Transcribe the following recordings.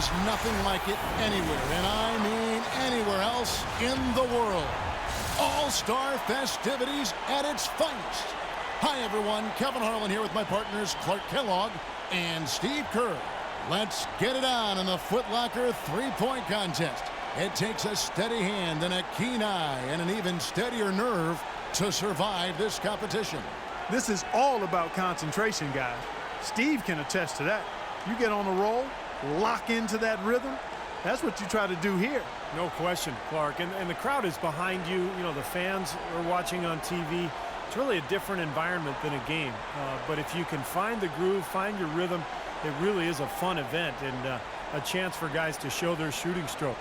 is nothing like it anywhere, and I mean anywhere else in the world. All-Star festivities at its finest. Hi, everyone. Kevin Harlan here with my partners Clark Kellogg and Steve Kerr. Let's get it on in the Foot Locker three-point contest. It takes a steady hand and a keen eye and an even steadier nerve to survive this competition. This is all about concentration, guys. Steve can attest to that. You get on a roll, lock into that rhythm. That's what you try to do here. No question, Clark. And the crowd is behind you. You know, the fans are watching on TV. It's really a different environment than a game. But if you can find the groove, find your rhythm, it really is a fun event and a chance for guys to show their shooting stroke.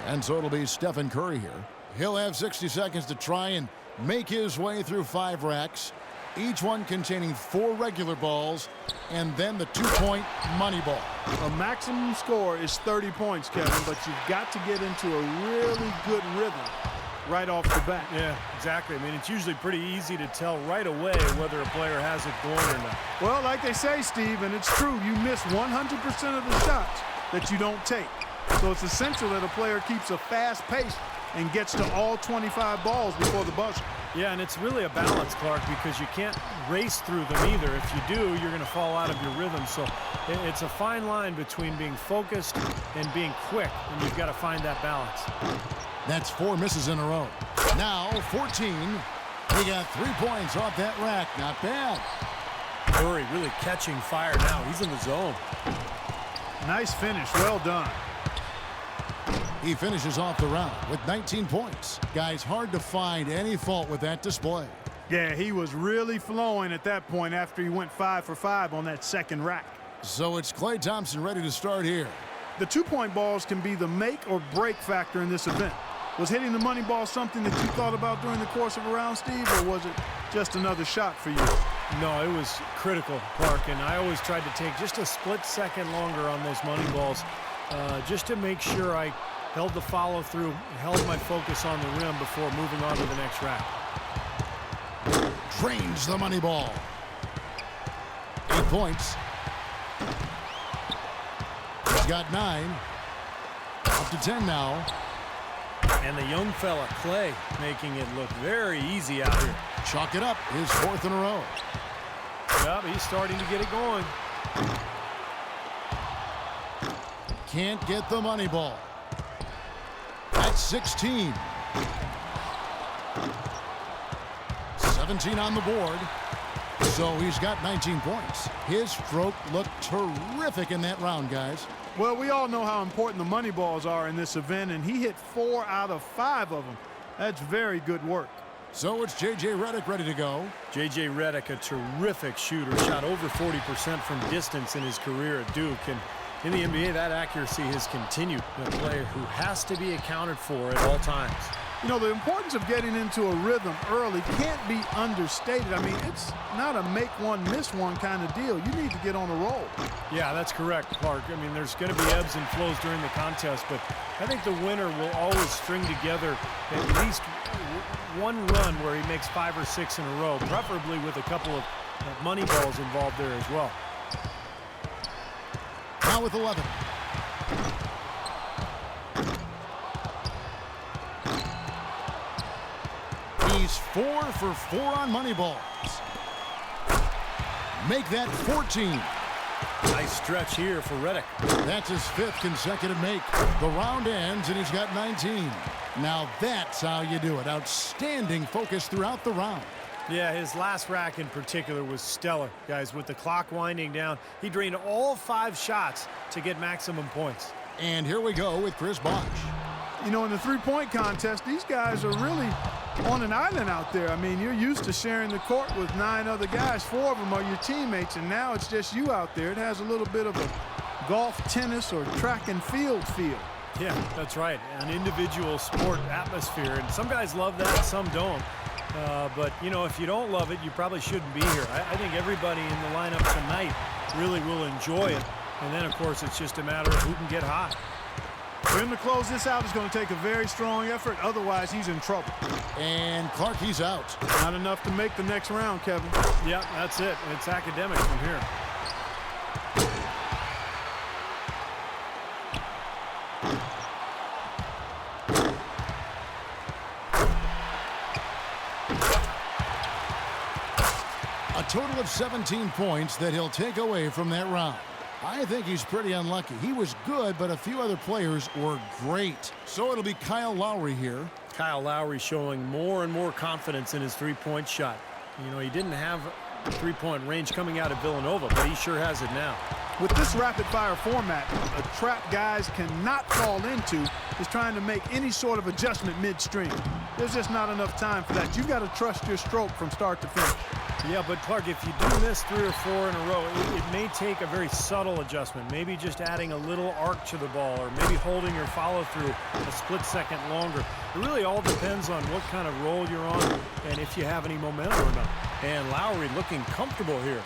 And so it'll be Stefan Curry here. He'll have 60 seconds to try and make his way through 5 racks, each one containing 4 regular balls, and then the 2-point money ball. A maximum score is 30 points, Kevin, but you've got to get into a really good rhythm right off the bat. Yeah, exactly. I mean, it's usually pretty easy to tell right away whether a player has it going or not. Well, like they say, Steve, and it's true, you miss 100% of the shots that you don't take. So it's essential that a player keeps a fast pace and gets to all 25 balls before the buzzer. Yeah, and it's really a balance, Clark, because you can't race through them either. If you do, you're going to fall out of your rhythm. So it's a fine line between being focused and being quick, and you've got to find that balance. That's 4 misses in a row. Now 14. He got 3 points off that rack. Not bad. Curry really catching fire now. He's in the zone. Nice finish. Well done. He finishes off the round with 19 points. Guys, hard to find any fault with that display. Yeah, he was really flowing at that point after he went 5 for 5 on that second rack. So it's Klay Thompson ready to start here. The 2-point balls can be the make or break factor in this event. Was hitting the money ball something that you thought about during the course of a round, Steve, or was it just another shot for you? No, it was critical, Clark, and I always tried to take just a split second longer on those money balls just to make sure I held the follow-through, held my focus on the rim before moving on to the next rack. Drains the money ball. 8 points. He's got 9. Up to 10 now. And the young fella, Klay, making it look very easy out here. Chalk it up. His 4th in a row. Yep, he's starting to get it going. Can't get the money ball. That's 16. 17 on the board. So he's got 19 points. His stroke looked terrific in that round, guys. Well, we all know how important the money balls are in this event, and he hit 4 out of 5 of them. That's very good work. So it's J.J. Redick ready to go. J.J. Redick, a terrific shooter, shot over 40% from distance in his career at Duke. And in the NBA, that accuracy has continued. A player who has to be accounted for at all times. You know, the importance of getting into a rhythm early can't be understated. I mean, it's not a make one, miss one kind of deal. You need to get on a roll. Yeah, that's correct, Clark. I mean, there's going to be ebbs and flows during the contest, but I think the winner will always string together at least one run where he makes 5 or 6 in a row, preferably with a couple of money balls involved there as well. Now with 11. He's 4 for 4 on money balls. Make that 14. Nice stretch here for Redick. That's his 5th consecutive make. The round ends and he's got 19. Now that's how you do it. Outstanding focus throughout the round. Yeah, his last rack in particular was stellar, guys. With the clock winding down, he drained all 5 shots to get maximum points. And here we go with Khris Bosh. You know, in the three-point contest, these guys are really on an island out there. I mean, you're used to sharing the court with 9 other guys. 4 of them are your teammates, and now it's just you out there. It has a little bit of a golf, tennis, or track and field feel. Yeah, that's right. An individual sport atmosphere, and some guys love that, some don't. But, you know, if you don't love it, you probably shouldn't be here. I think everybody in the lineup tonight really will enjoy it. And then, of course, it's just a matter of who can get hot. For him to close this out is going to take a very strong effort. Otherwise, he's in trouble. And Clark, he's out. Not enough to make the next round, Kevin. Yeah, that's it. It's academic from here. total of 17 points that he'll take away from that round. I think he's pretty unlucky. He was good, but a few other players were great. So it'll be Kyle Lowry here. Kyle Lowry showing more and more confidence in his three-point shot. You know, he didn't have three-point range coming out of Villanova, but he sure has it now. With this rapid-fire format, a trap guys cannot fall into is trying to make any sort of adjustment midstream. There's just not enough time for that. You've got to trust your stroke from start to finish. Yeah, but Clark, if you do miss 3 or 4 in a row, it may take a very subtle adjustment. Maybe just adding a little arc to the ball, or maybe holding your follow-through a split second longer. It really all depends on what kind of roll you're on and if you have any momentum or not. And Lowry looking comfortable here.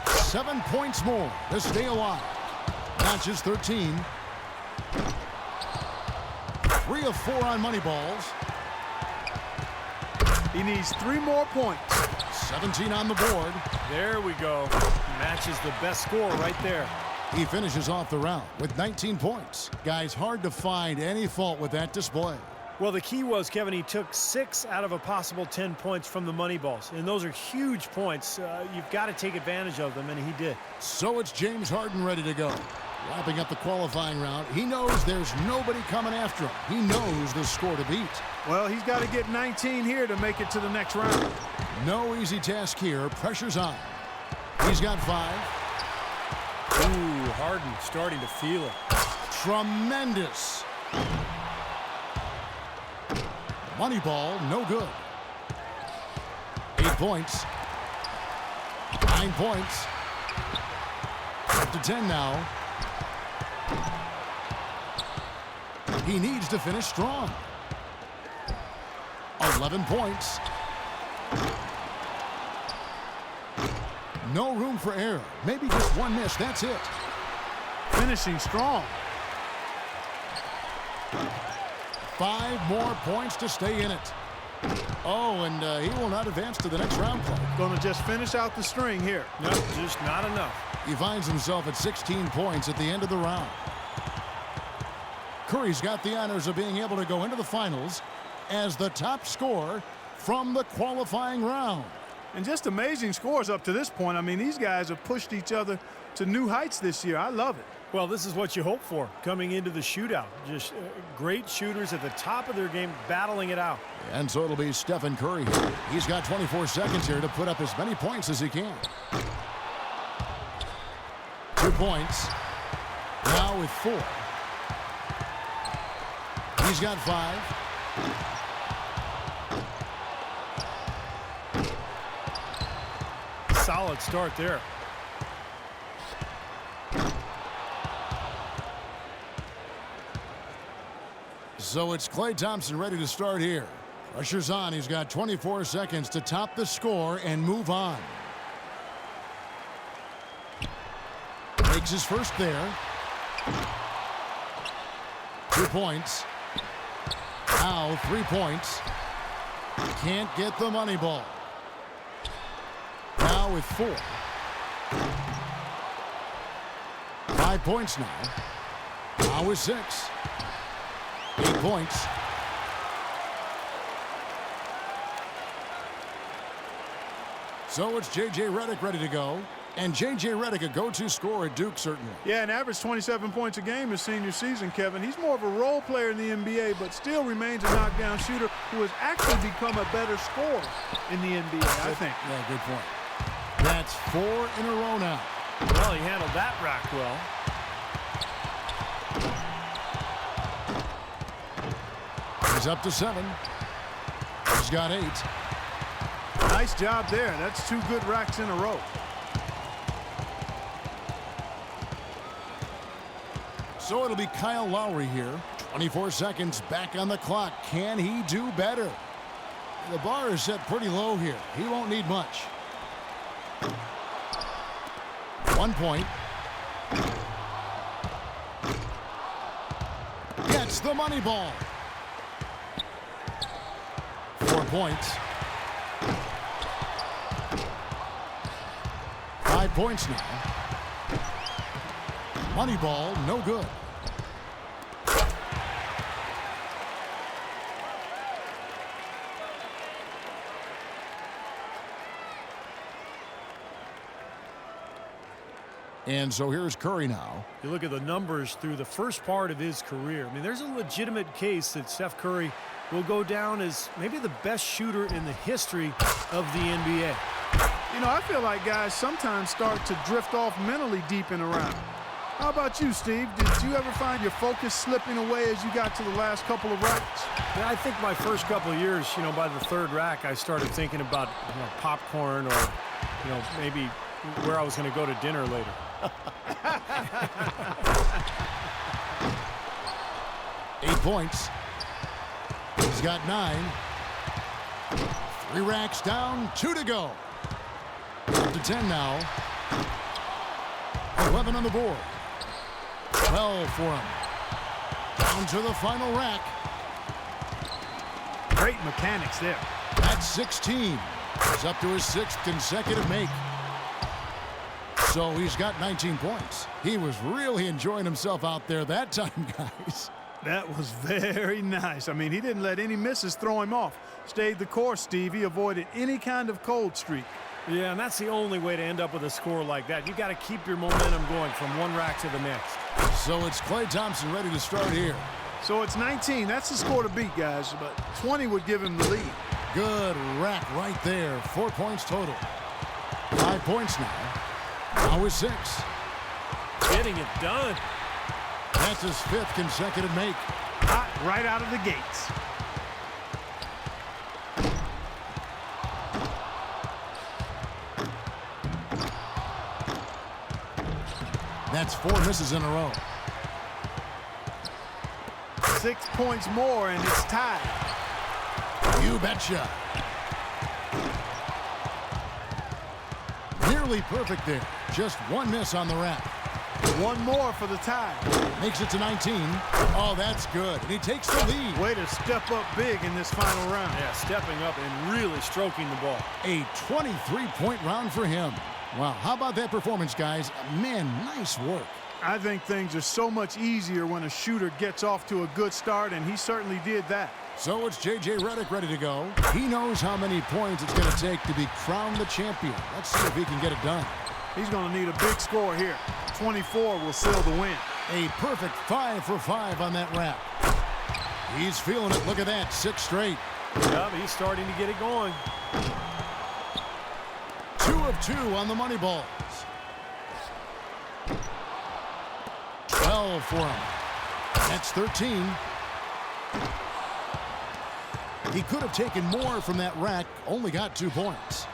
7 points more to stay alive. Matches 13. 3 of 4 on money balls. He needs 3 more points. 17 on the board. There we go. Matches the best score right there. He finishes off the round with 19 points. Guys, hard to find any fault with that display. Well, the key was, Kevin, he took 6 out of a possible 10 points from the money balls. And those are huge points. You've got to take advantage of them, and he did. So it's James Harden ready to go. Wrapping up the qualifying round, he knows there's nobody coming after him. He knows the score to beat. Well, he's got to get 19 here to make it to the next round. No easy task here. Pressure's on. He's got 5. Ooh, Harden starting to feel it. Tremendous. Money ball, no good. 8 points. 9 points. Up to 10 now. He needs to finish strong. 11 points. No room for error. Maybe just one miss. That's it. Finishing strong. 5 more points to stay in it. Oh, and he will not advance to the next round play. Going to just finish out the string here. No, just not enough. He finds himself at 16 points at the end of the round. Curry's got the honors of being able to go into the finals as the top scorer from the qualifying round. And just amazing scores up to this point. I mean, these guys have pushed each other to new heights this year. I love it. Well, this is what you hope for coming into the shootout. Just great shooters at the top of their game, battling it out. And so it'll be Stefan Curry here. He's got 24 seconds here to put up as many points as he can. 2 points. Now with 4. He's got 5. Solid start there. So it's Klay Thompson ready to start here. Pressure's on. He's got 24 seconds to top the score and move on. Makes his first there. 2 points. Now 3 points. Can't get the money ball. Now with 4. 5 points now. Now with 6. 8 points. So it's J.J. Redick ready to go. And J.J. Redick, a go-to scorer at Duke, certainly. Yeah, an average 27 points a game his senior season, Kevin. He's more of a role player in the NBA, but still remains a knockdown shooter who has actually become a better scorer in the NBA, I think. Yeah, good point. That's 4 in a row now. Well, he handled that rack well. He's up to 7. He's got 8. Nice job there. That's 2 good racks in a row. So it'll be Kyle Lowry here. 24 seconds back on the clock. Can he do better? The bar is set pretty low here. He won't need much. 1 point. Gets the money ball. 4 points. 5 points now. Money ball, no good. And so here's Curry now. You look at the numbers through the first part of his career. I mean, there's a legitimate case that Steph Curry will go down as maybe the best shooter in the history of the NBA. You know, I feel like guys sometimes start to drift off mentally deep in a round. How about you, Steve? Did you ever find your focus slipping away as you got to the last couple of racks? Yeah, I think my first couple of years, by the third rack, I started thinking about popcorn or, maybe where I was going to go to dinner later. 8 points. He's got 9. 3 racks down, 2 to go. Up to 10 now. 11 on the board. 12 for him. Down to the final rack. Great mechanics there. That's 16. He's up to his 6th consecutive make. So he's got 19 points. He was really enjoying himself out there that time, guys. That was very nice. I mean, he didn't let any misses throw him off. Stayed the course, Steve. He avoided any kind of cold streak. Yeah, and that's the only way to end up with a score like that. You got to keep your momentum going from one rack to the next. So it's Klay Thompson ready to start here. So it's 19. That's the score to beat, guys. But 20 would give him the lead. Good rack right there. 4 points total. 5 points now. Now with 6. Getting it done. That's his 5th consecutive make. Hot right out of the gates. That's 4 misses in a row. 6 points more, and it's tied. You betcha. Nearly perfect there. Just 1 miss on the rack. 1 more for the tie. Makes it to 19. Oh, that's good. And he takes the lead. Way to step up big in this final round. Yeah, stepping up and really stroking the ball. A 23-point round for him. Wow, how about that performance, guys? Man, nice work. I think things are so much easier when a shooter gets off to a good start, and he certainly did that. So it's J.J. Redick ready to go. He knows how many points it's going to take to be crowned the champion. Let's see if he can get it done. He's going to need a big score here. 24 will seal the win. A perfect 5 for 5 on that wrap. He's feeling it. Look at that. 6 straight. Yeah, he's starting to get it going. 2 of 2 on the money balls. 12 for him. That's 13. He could have taken more from that rack. Only got 2 points.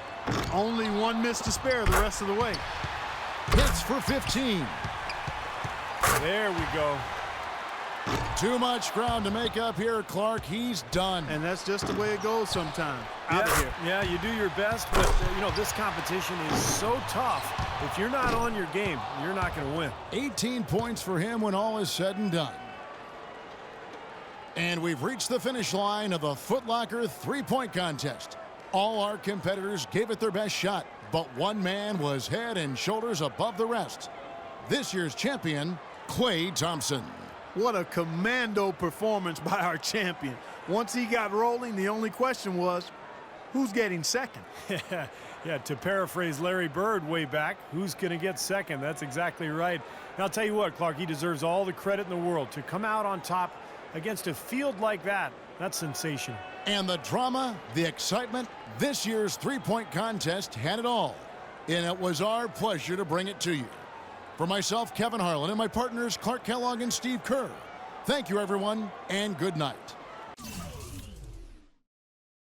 Only 1 miss to spare the rest of the way. Hits for 15. There we go. Too much ground to make up here, Clark. He's done. And that's just the way it goes sometimes. Out of here. Yeah, you do your best, but, this competition is so tough. If you're not on your game, you're not going to win. 18 points for him when all is said and done. And we've reached the finish line of the Foot Locker 3-point contest. All our competitors gave it their best shot, but one man was head and shoulders above the rest. This year's champion, Klay Thompson. What a commando performance by our champion. Once he got rolling, the only question was, who's getting second? Yeah, to paraphrase Larry Bird way back, who's going to get second? That's exactly right. And I'll tell you what, Clark, he deserves all the credit in the world. To come out on top against a field like that, that's sensational. And the drama, the excitement, this year's 3-point contest had it all. And it was our pleasure to bring it to you. For myself, Kevin Harlan, and my partners, Clark Kellogg and Steve Kerr, thank you, everyone, and good night.